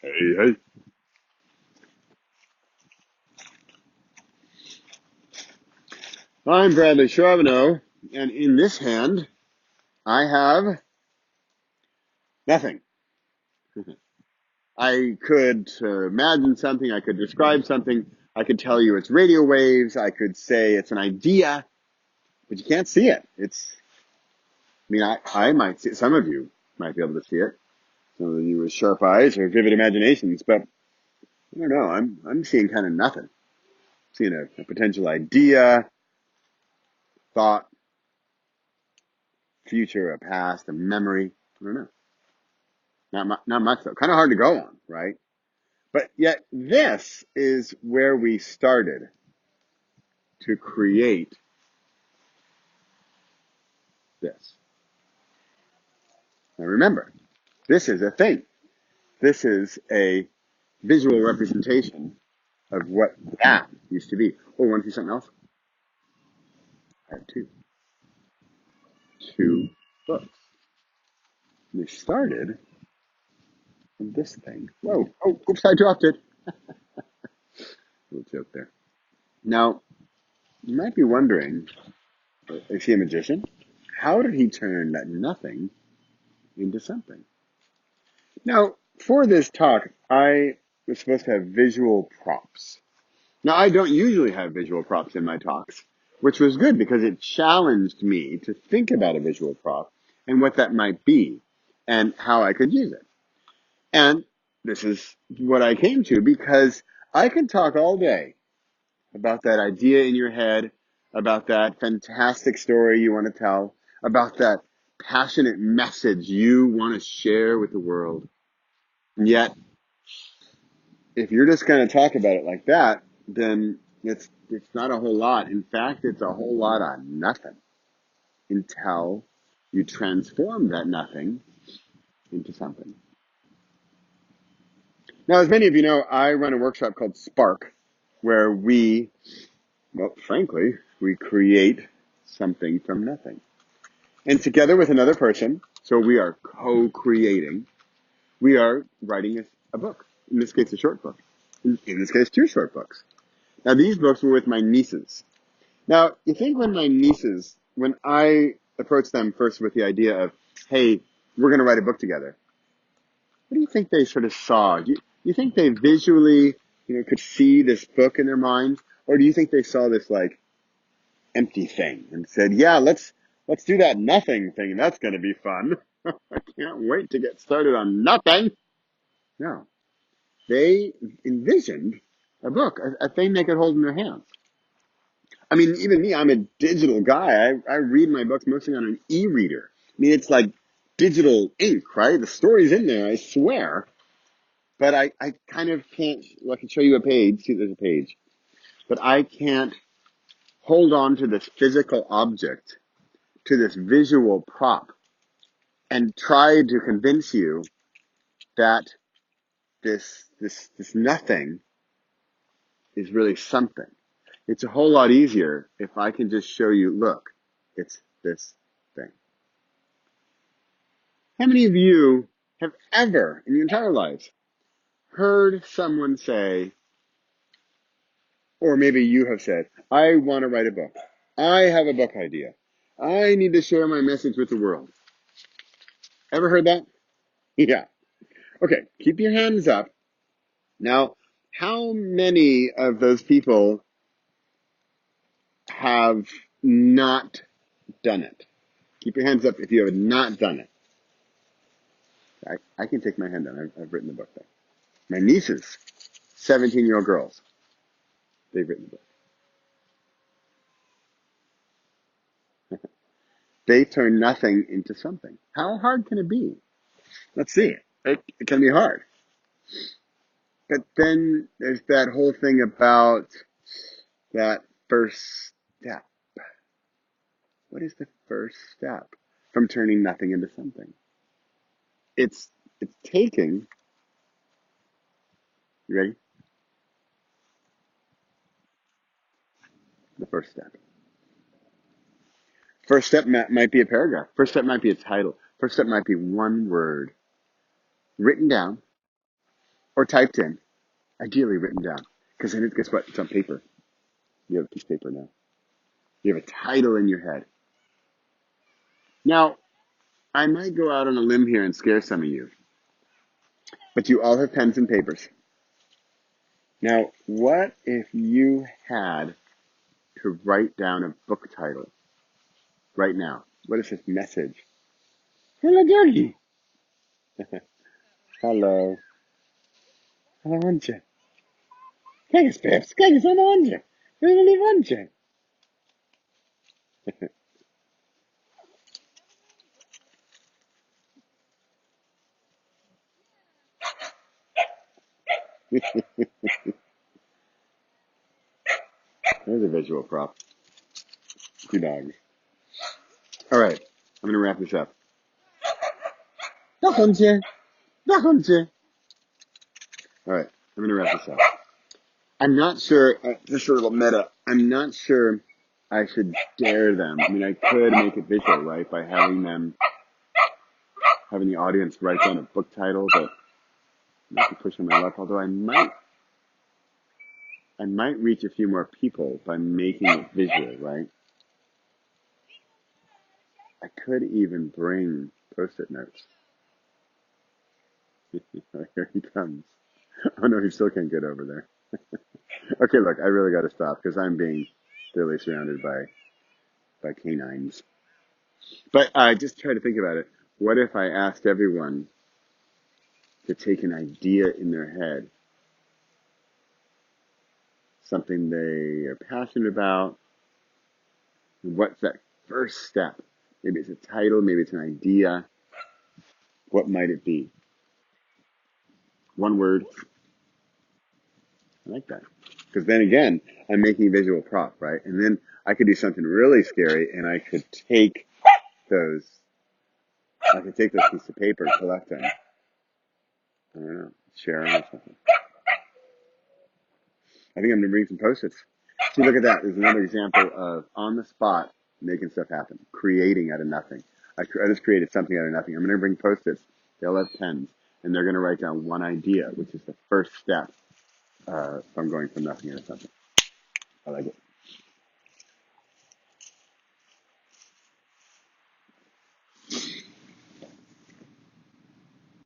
Hey, hey. I'm Bradley Charbonneau, and in this hand, I have nothing. I could imagine something, I could describe something, I could tell you it's radio waves, I could say it's an idea, but you can't see it. I might see it. Some of you might be able to see it. Some of you with sharp eyes or vivid imaginations, but I don't know. I'm seeing kind of nothing. I'm seeing a potential idea, thought, future, a past, a memory. I don't know. Not much though. Kind of hard to go on, right? But yet, this is where we started to create this. Now remember, this is a thing. This is a visual representation of what that used to be. Oh, want to see something else? I have two books. And they started in this thing. Whoa, oh, oops, I dropped it. Little joke there. Now, you might be wondering, is he a magician? How did he turn that nothing into something? Now, for this talk, I was supposed to have visual props. Now, I don't usually have visual props in my talks, which was good because it challenged me to think about a visual prop and what that might be and how I could use it. And this is what I came to because I can talk all day about that idea in your head, about that fantastic story you want to tell, about that passionate message you want to share with the world. And yet, if you're just going to talk about it like that, then it's not a whole lot. In fact, it's a whole lot of nothing until you transform that nothing into something. Now, as many of you know, I run a workshop called Spark, where well, frankly, we create something from nothing. And together with another person, so we are co-creating, we are writing a book. In this case, a short book. In this case, two short books. Now, these books were with my nieces. Now, you think when I approached them first with the idea of, hey, we're going to write a book together, what do you think they sort of saw? Do you think they visually, could see this book in their minds? Or do you think they saw this, like, empty thing and said, yeah, let's do that nothing thing. That's going to be fun. I can't wait to get started on nothing. No, they envisioned a book, a thing they could hold in their hands. I mean, even me, I'm a digital guy. I read my books mostly on an e-reader. I mean, it's like digital ink, right? The story's in there, I swear. But I kind of can't, well, I can show you a page. See, there's a page. But I can't hold on to this physical object, to this visual prop, and try to convince you that this nothing is really something. It's a whole lot easier if I can just show you, look, it's this thing. How many of you have ever, in your entire lives, heard someone say, or maybe you have said, I want to write a book. I have a book idea. I need to share my message with the world. Ever heard that? Yeah. Okay, keep your hands up. Now, how many of those people have not done it? Keep your hands up if you have not done it. I can take my hand down. I've written the book there. My nieces, 17-year-old girls, they've written the book. They turn nothing into something. How hard can it be? Let's see. It can be hard. But then there's that whole thing about that first step. What is the first step from turning nothing into something? It's taking, you ready? The first step. First step might be a paragraph. First step might be a title. First step might be one word written down or typed in, ideally written down. Because then, guess what? It's on paper. You have a piece of paper now. You have a title in your head. Now, I might go out on a limb here and scare some of you, but you all have pens and papers. Now, what if you had to write down a book title right now? What is this message? Hello, doggy. Hello. Hello, Anja. Kijk eens, Peps. Kijk eens, hallo, Anja. Hello, lieve Anja. There's a visual prop. 2 dogs. All right. I'm going to wrap this up. Dag, Anja. Dag, Anja. All right. I'm going to wrap this up. I'm not sure, just a little meta, I'm not sure I should dare them. I mean, I could make it visual, right, by having the audience write down a book title, but I might be pushing my luck, although I might reach a few more people by making it visual, right? I could even bring Post-it notes. Here he comes. Oh no, he still can't get over there. Okay, look, I really got to stop because I'm being literally surrounded by canines. But I just try to think about it. What if I asked everyone to take an idea in their head, something they are passionate about, and what's that first step? Maybe it's a title, maybe it's an idea. What might it be? One word. I like that. Because then again, I'm making a visual prop, right? And then I could do something really scary and I could take those, pieces of paper and collect them. I don't know, share them or something. I think I'm going to bring some Post-its. See, look at that. There's another example of on the spot making stuff happen, creating out of nothing. I just created something out of nothing. I'm going to bring Post-its. They'll have pens, and they're going to write down one idea, which is the first step from going from nothing into something. I like it.